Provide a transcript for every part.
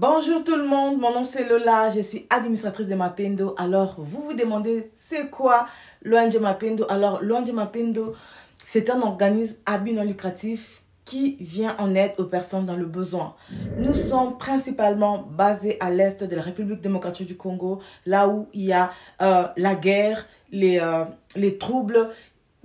Bonjour tout le monde, mon nom c'est Lola, je suis administratrice de Mapendo. Alors, vous vous demandez c'est quoi l'ONG Mapendo? Alors, l'ONG Mapendo, c'est un organisme à but non lucratif qui vient en aide aux personnes dans le besoin. Nous sommes principalement basés à l'est de la République démocratique du Congo, là où il y a la guerre, les troubles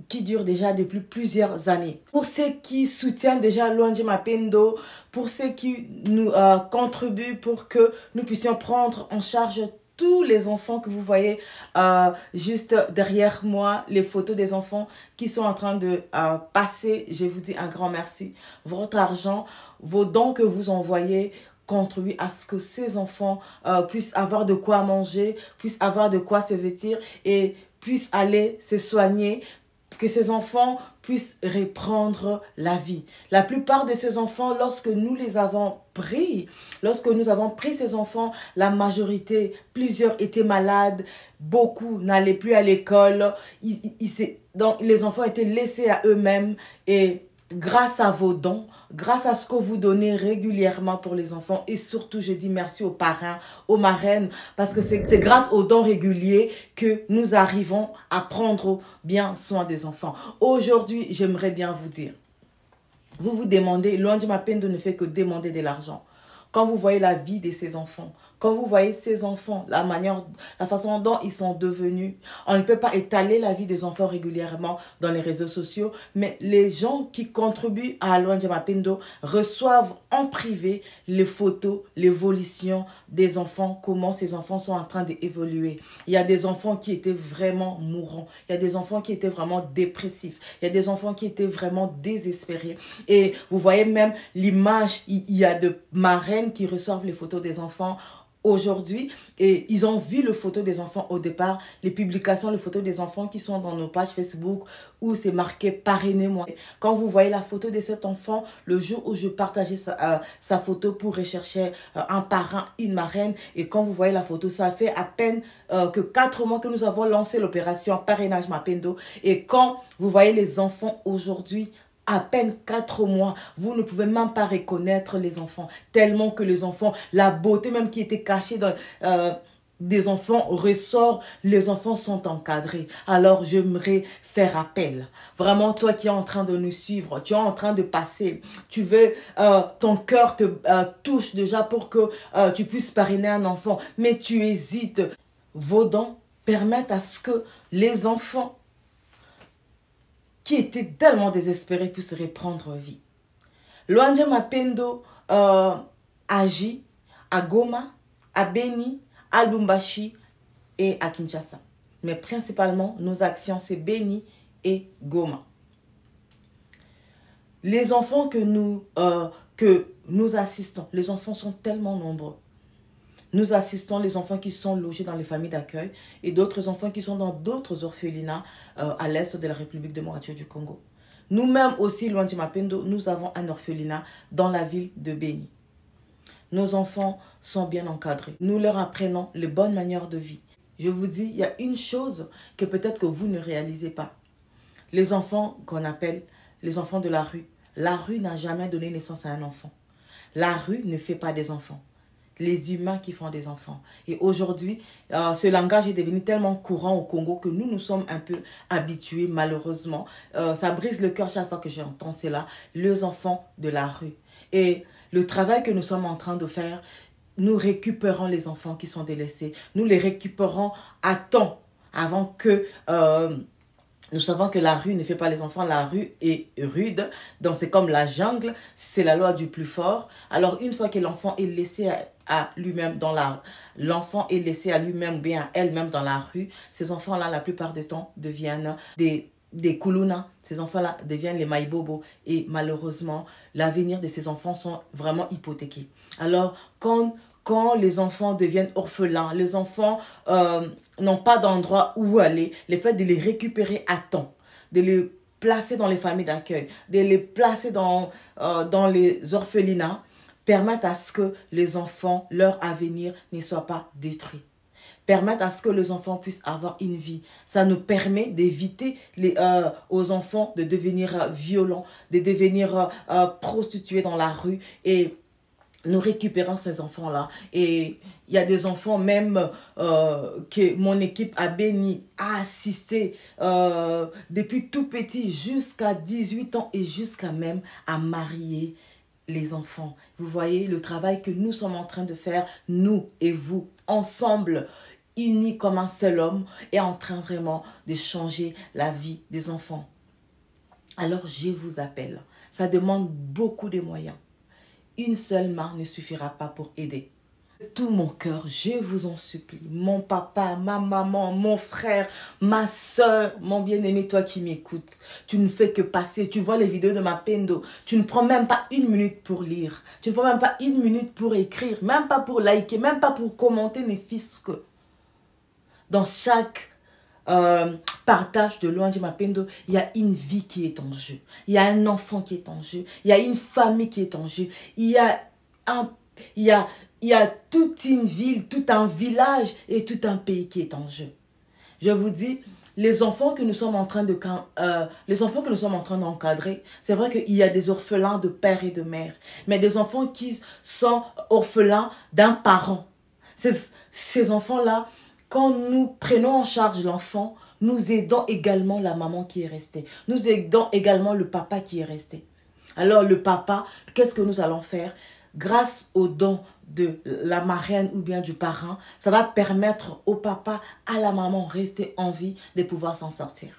qui dure déjà depuis plusieurs années. Pour ceux qui soutiennent déjà l'ONG Mapendo, pour ceux qui nous contribuent pour que nous puissions prendre en charge tous les enfants que vous voyez juste derrière moi, les photos des enfants qui sont en train de passer, je vous dis un grand merci. Votre argent, vos dons que vous envoyez contribuent à ce que ces enfants puissent avoir de quoi manger, puissent avoir de quoi se vêtir et puissent aller se soigner, que ces enfants puissent reprendre la vie. La plupart de ces enfants, lorsque nous les avons pris, lorsque nous avons pris ces enfants, la majorité, plusieurs étaient malades, beaucoup n'allaient plus à l'école, donc les enfants étaient laissés à eux-mêmes et grâce à vos dons, grâce à ce que vous donnez régulièrement pour les enfants et surtout je dis merci aux parrains, aux marraines parce que c'est grâce aux dons réguliers que nous arrivons à prendre bien soin des enfants. Aujourd'hui, j'aimerais bien vous dire, vous vous demandez, l'ONG Mapendo ne fait que demander de l'argent. Quand vous voyez la vie de ces enfants, quand vous voyez ces enfants, la façon dont ils sont devenus, on ne peut pas étaler la vie des enfants régulièrement dans les réseaux sociaux, mais les gens qui contribuent à l'ONG Mapendo reçoivent en privé les photos, l'évolution des enfants, comment ces enfants sont en train d'évoluer. Il y a des enfants qui étaient vraiment mourants, il y a des enfants qui étaient vraiment dépressifs, il y a des enfants qui étaient vraiment désespérés. Et vous voyez même l'image, il y a de marraines qui reçoivent les photos des enfants aujourd'hui et ils ont vu les photos des enfants au départ, les publications, les photos des enfants qui sont dans nos pages Facebook où c'est marqué parrainez-moi. Quand vous voyez la photo de cet enfant, le jour où je partageais sa photo pour rechercher un parrain, une marraine, et quand vous voyez la photo, ça fait à peine que 4 mois que nous avons lancé l'opération Parrainage Mapendo et quand vous voyez les enfants aujourd'hui, à peine 4 mois, vous ne pouvez même pas reconnaître les enfants. Tellement que les enfants, la beauté même qui était cachée dans des enfants ressort, les enfants sont encadrés. Alors j'aimerais faire appel. Vraiment, toi qui es en train de nous suivre, tu es en train de passer, tu veux, ton cœur te touche déjà pour que tu puisses parrainer un enfant, mais tu hésites. Vos dons permettent à ce que les enfants qui étaient tellement désespérés puissent reprendre vie. L'ONG Mapendo agit à Goma, à Beni, à Lubumbashi et à Kinshasa. Mais principalement, nos actions, c'est Beni et Goma. Les enfants que nous assistons, les enfants sont tellement nombreux. Nous assistons les enfants qui sont logés dans les familles d'accueil et d'autres enfants qui sont dans d'autres orphelinats à l'est de la République démocratique du Congo. Nous-mêmes aussi, l'ONG Mapendo, nous avons un orphelinat dans la ville de Beni. Nos enfants sont bien encadrés. Nous leur apprenons les bonnes manières de vie. Je vous dis, il y a une chose que peut-être que vous ne réalisez pas. Les enfants qu'on appelle les enfants de la rue n'a jamais donné naissance à un enfant. La rue ne fait pas des enfants. Les humains qui font des enfants. Et aujourd'hui, ce langage est devenu tellement courant au Congo que nous sommes un peu habitués, malheureusement. Ça brise le cœur chaque fois que j'entends cela. Les enfants de la rue. Et le travail que nous sommes en train de faire, nous récupérons les enfants qui sont délaissés. Nous les récupérons à temps avant que... nous savons que la rue ne fait pas les enfants, la rue est rude, donc c'est comme la jungle, c'est la loi du plus fort. Alors une fois que l'enfant est laissé à lui-même l'enfant est laissé à lui-même, bien à elle-même dans la rue, ces enfants-là, la plupart du temps, deviennent des Kuluna. Ces enfants-là deviennent les maïbobo et malheureusement, l'avenir de ces enfants sont vraiment hypothéqués. Alors, quand les enfants deviennent orphelins, les enfants n'ont pas d'endroit où aller, le fait de les récupérer à temps, de les placer dans les familles d'accueil, de les placer dans les orphelinats, permettent à ce que les enfants, leur avenir ne soit pas détruit. Permettent à ce que les enfants puissent avoir une vie. Ça nous permet d'éviter aux enfants de devenir violents, de devenir prostitués dans la rue et nous récupérons ces enfants-là. Et il y a des enfants même que mon équipe a béni, a assisté depuis tout petit jusqu'à 18 ans et jusqu'à même à marier les enfants. Vous voyez le travail que nous sommes en train de faire, nous et vous, ensemble, unis comme un seul homme, et en train vraiment de changer la vie des enfants. Alors je vous appelle. Ça demande beaucoup de moyens. Une seule main ne suffira pas pour aider. De tout mon cœur, je vous en supplie, mon papa, ma maman, mon frère, ma soeur, mon bien-aimé, toi qui m'écoutes, tu ne fais que passer, tu vois les vidéos de Mapendo, tu ne prends même pas une minute pour lire, tu ne prends même pas une minute pour écrire, même pas pour liker, même pas pour commenter, ne fût-ce que. Dans chaque partage de Louange Mapendo, il y a une vie qui est en jeu. Il y a un enfant qui est en jeu. Il y a une famille qui est en jeu. Il y a toute une ville, tout un village et tout un pays qui est en jeu. Je vous dis, les enfants que nous sommes en train d'encadrer, c'est vrai qu'il y a des orphelins de père et de mère, mais des enfants qui sont orphelins d'un parent. Ces enfants-là, quand nous prenons en charge l'enfant, nous aidons également la maman qui est restée. Nous aidons également le papa qui est resté. Alors le papa, qu'est-ce que nous allons faire? Grâce au don de la marraine ou bien du parrain, ça va permettre au papa, à la maman rester en vie de pouvoir s'en sortir.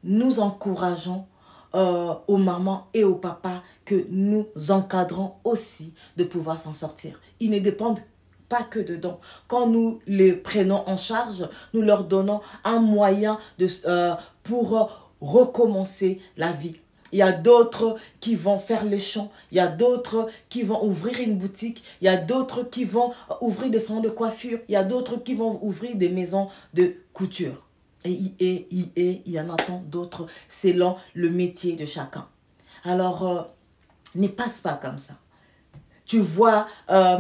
Nous encourageons aux mamans et aux papas que nous encadrons aussi de pouvoir s'en sortir. Ils ne dépendent pas que dedans. Quand nous les prenons en charge, nous leur donnons un moyen pour recommencer la vie. Il y a d'autres qui vont faire les champs, il y a d'autres qui vont ouvrir une boutique, il y a d'autres qui vont ouvrir des salons de coiffure, il y a d'autres qui vont ouvrir des maisons de couture. Et il y en a tant d'autres selon le métier de chacun. Alors, ne passe pas comme ça. Tu vois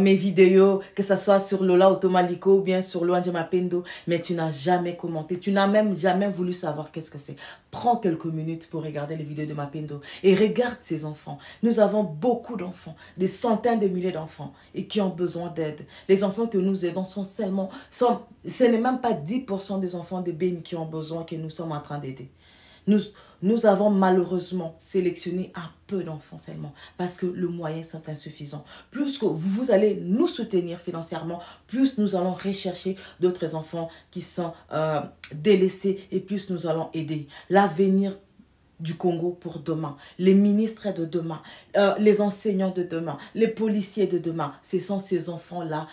mes vidéos, que ce soit sur Lola Otomaliko ou bien sur Louange Mapendo, mais tu n'as jamais commenté. Tu n'as même jamais voulu savoir qu'est-ce que c'est. Prends quelques minutes pour regarder les vidéos de Mapendo et regarde ces enfants. Nous avons beaucoup d'enfants, des centaines de milliers d'enfants et qui ont besoin d'aide. Les enfants que nous aidons ce n'est même pas 10% des enfants de Béni qui ont besoin que nous sommes en train d'aider. Nous avons malheureusement sélectionné un peu d'enfants seulement parce que le moyen sont insuffisants. Plus que vous allez nous soutenir financièrement, plus nous allons rechercher d'autres enfants qui sont délaissés et plus nous allons aider. L'avenir du Congo pour demain, les ministres de demain, les enseignants de demain, les policiers de demain, ce sont ces enfants-là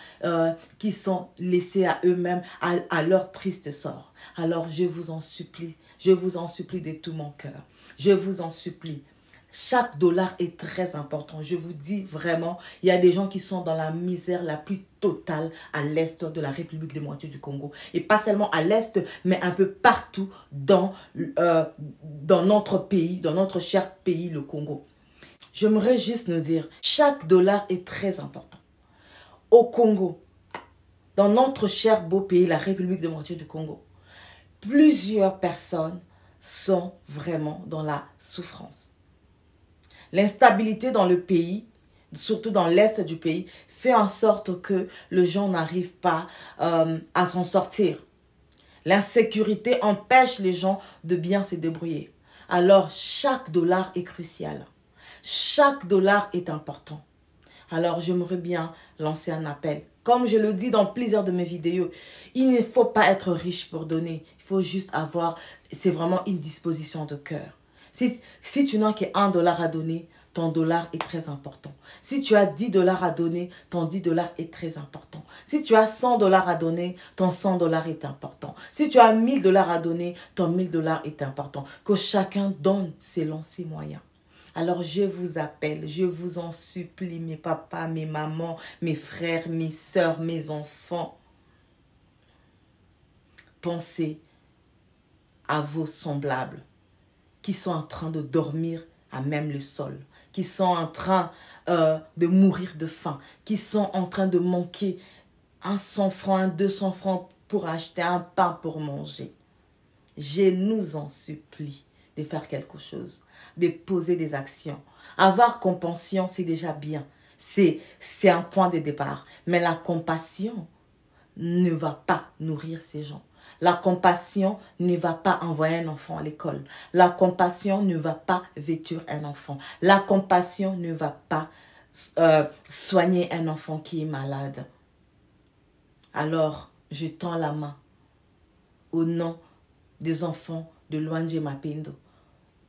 qui sont laissés à eux-mêmes, à leur triste sort. Alors je vous en supplie de tout mon cœur. Je vous en supplie. Chaque dollar est très important. Je vous dis vraiment, il y a des gens qui sont dans la misère la plus totale à l'est de la République démocratique du Congo. Et pas seulement à l'est, mais un peu partout dans notre pays, dans notre cher pays, le Congo. J'aimerais juste nous dire, chaque dollar est très important. Au Congo, dans notre cher beau pays, la République démocratique du Congo, plusieurs personnes sont vraiment dans la souffrance. L'instabilité dans le pays, surtout dans l'est du pays, fait en sorte que les gens n'arrivent pas à s'en sortir. L'insécurité empêche les gens de bien se débrouiller. Alors, chaque dollar est crucial. Chaque dollar est important. Alors, j'aimerais bien lancer un appel. Comme je le dis dans plusieurs de mes vidéos, il ne faut pas être riche pour donner. Il faut juste avoir, c'est vraiment une disposition de cœur. Si tu n'as qu'1 dollar à donner, ton dollar est très important. Si tu as 10 dollars à donner, ton 10 dollars est très important. Si tu as 100 dollars à donner, ton 100 dollars est important. Si tu as 1000 dollars à donner, ton 1000 dollars est important. Que chacun donne selon ses moyens. Alors je vous appelle, je vous en supplie, mes papas, mes mamans, mes frères, mes soeurs, mes enfants. Pensez à vos semblables qui sont en train de dormir à même le sol, qui sont en train de mourir de faim, qui sont en train de manquer 100 francs, 200 francs pour acheter un pain pour manger. Je nous en supplie de faire quelque chose, de poser des actions. Avoir compassion, c'est déjà bien. C'est un point de départ. Mais la compassion ne va pas nourrir ces gens. La compassion ne va pas envoyer un enfant à l'école. La compassion ne va pas vêtir un enfant. La compassion ne va pas soigner un enfant qui est malade. Alors, je tends la main au nom des enfants de Luanji Mapendo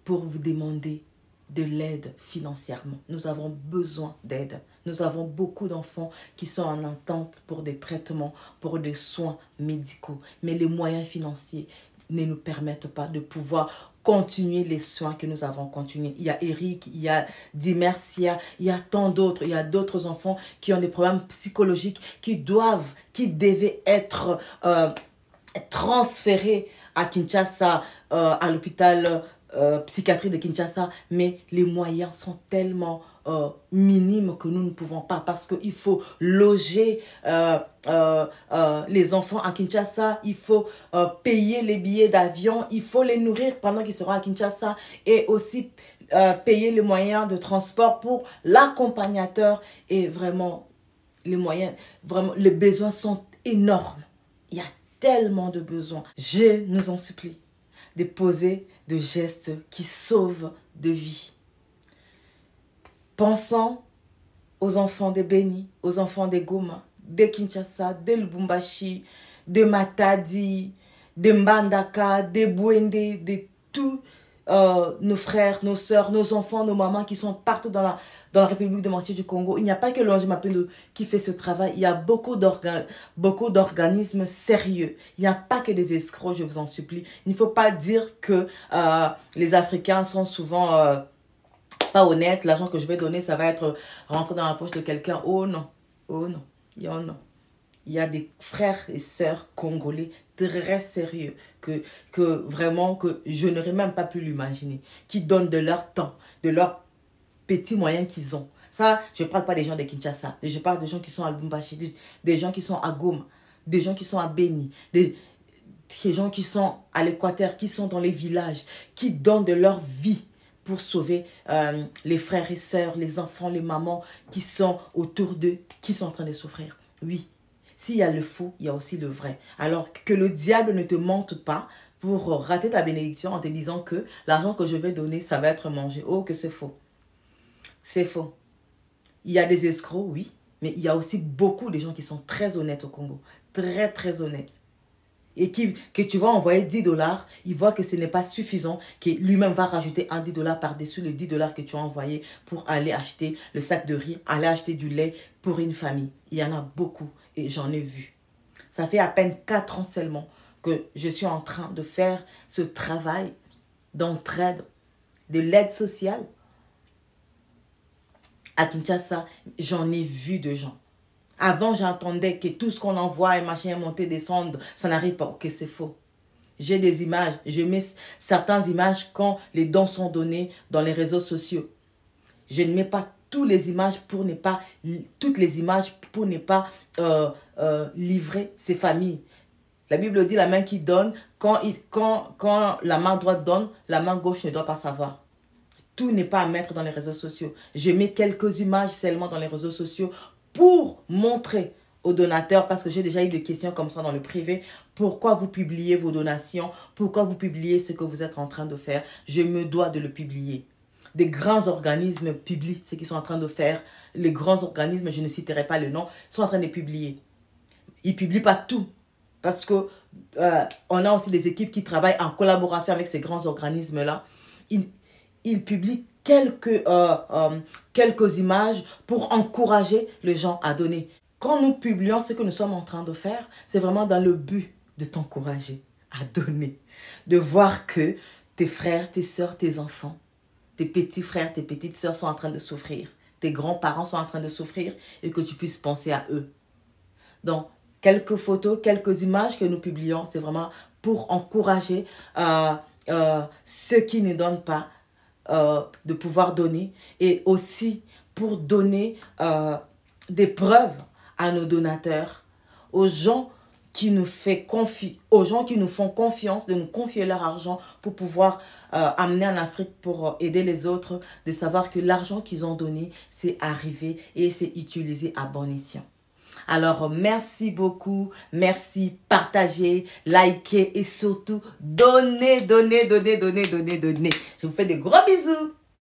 pour vous demander de l'aide financièrement. Nous avons besoin d'aide. Nous avons beaucoup d'enfants qui sont en attente pour des traitements, pour des soins médicaux. Mais les moyens financiers ne nous permettent pas de pouvoir continuer les soins que nous avons continués. Il y a Eric, il y a Dimers, il y a tant d'autres. Il y a d'autres enfants qui ont des problèmes psychologiques qui devaient être transférés à Kinshasa, à l'hôpital psychiatrie de Kinshasa, mais les moyens sont tellement minimes que nous ne pouvons pas, parce qu'il faut loger les enfants à Kinshasa, il faut payer les billets d'avion, il faut les nourrir pendant qu'ils seront à Kinshasa, et aussi payer les moyens de transport pour l'accompagnateur. Et vraiment, les moyens, vraiment, les besoins sont énormes. Il y a tellement de besoins. Je nous en supplie de poser de gestes qui sauvent de vie. Pensons aux enfants de Beni, aux enfants de Goma, de Kinshasa, de Lubumbashi, de Matadi, de Mbandaka, de Bouende, de tous nos frères, nos sœurs, nos enfants, nos mamans qui sont partout dans la République démocratique du Congo. Il n'y a pas que Luanji Mapendo qui fait ce travail. Il y a beaucoup d'organismes sérieux. Il n'y a pas que des escrocs, je vous en supplie. Il ne faut pas dire que les Africains sont souvent pas honnêtes. L'argent que je vais donner, ça va être rentré dans la poche de quelqu'un. Oh non, oh non, oh non. Il y a des frères et sœurs congolais très sérieux que vraiment que je n'aurais même pas pu l'imaginer, qui donnent de leur temps, de leurs petits moyens qu'ils ont. Ça, je ne parle pas des gens de Kinshasa, je parle des gens qui sont à Lubumbashi, des gens qui sont à Goma, des gens qui sont à Beni, des gens qui sont à l'Équateur, qui sont dans les villages, qui donnent de leur vie pour sauver les frères et sœurs, les enfants, les mamans qui sont autour d'eux, qui sont en train de souffrir. Oui. S'il y a le faux, il y a aussi le vrai. Alors que le diable ne te mente pas pour rater ta bénédiction en te disant que l'argent que je vais donner, ça va être mangé. Oh, que c'est faux. C'est faux. Il y a des escrocs, oui, mais il y a aussi beaucoup de gens qui sont très honnêtes au Congo. Très, très honnêtes. Et que tu vas envoyer 10 $, il voit que ce n'est pas suffisant, que lui-même va rajouter un 10 $ par-dessus le 10 $ que tu as envoyé pour aller acheter le sac de riz, aller acheter du lait pour une famille. Il y en a beaucoup et j'en ai vu. Ça fait à peine 4 ans seulement que je suis en train de faire ce travail d'entraide, de l'aide sociale. À Kinshasa, j'en ai vu de gens. Avant, j'entendais que tout ce qu'on envoie, et machin, monter, descendre, ça n'arrive pas. Ok, c'est faux. J'ai des images. Je mets certaines images quand les dons sont donnés dans les réseaux sociaux. Je ne mets pas toutes les images pour ne pas livrer ces familles. La Bible dit la main qui donne, quand la main droite donne, la main gauche ne doit pas savoir. Tout n'est pas à mettre dans les réseaux sociaux. Je mets quelques images seulement dans les réseaux sociaux pour montrer aux donateurs, parce que j'ai déjà eu des questions comme ça dans le privé, pourquoi vous publiez vos donations, pourquoi vous publiez ce que vous êtes en train de faire. Je me dois de le publier. Des grands organismes publient ce qu'ils sont en train de faire. Les grands organismes, je ne citerai pas le nom, sont en train de publier. Ils ne publient pas tout, parce que on a aussi des équipes qui travaillent en collaboration avec ces grands organismes-là. Ils publient quelques images pour encourager les gens à donner. Quand nous publions ce que nous sommes en train de faire, c'est vraiment dans le but de t'encourager à donner. De voir que tes frères, tes soeurs, tes enfants, tes petits frères, tes petites soeurs sont en train de souffrir. Tes grands-parents sont en train de souffrir et que tu puisses penser à eux. Donc, quelques photos, quelques images que nous publions, c'est vraiment pour encourager ceux qui ne donnent pas de pouvoir donner, et aussi pour donner des preuves à nos donateurs, aux gens aux gens qui nous font confiance, de nous confier leur argent pour pouvoir amener en Afrique pour aider les autres, de savoir que l'argent qu'ils ont donné, c'est arrivé et c'est utilisé à bon escient. Alors, merci beaucoup, merci, partagez, likez et surtout, donnez. Je vous fais de gros bisous.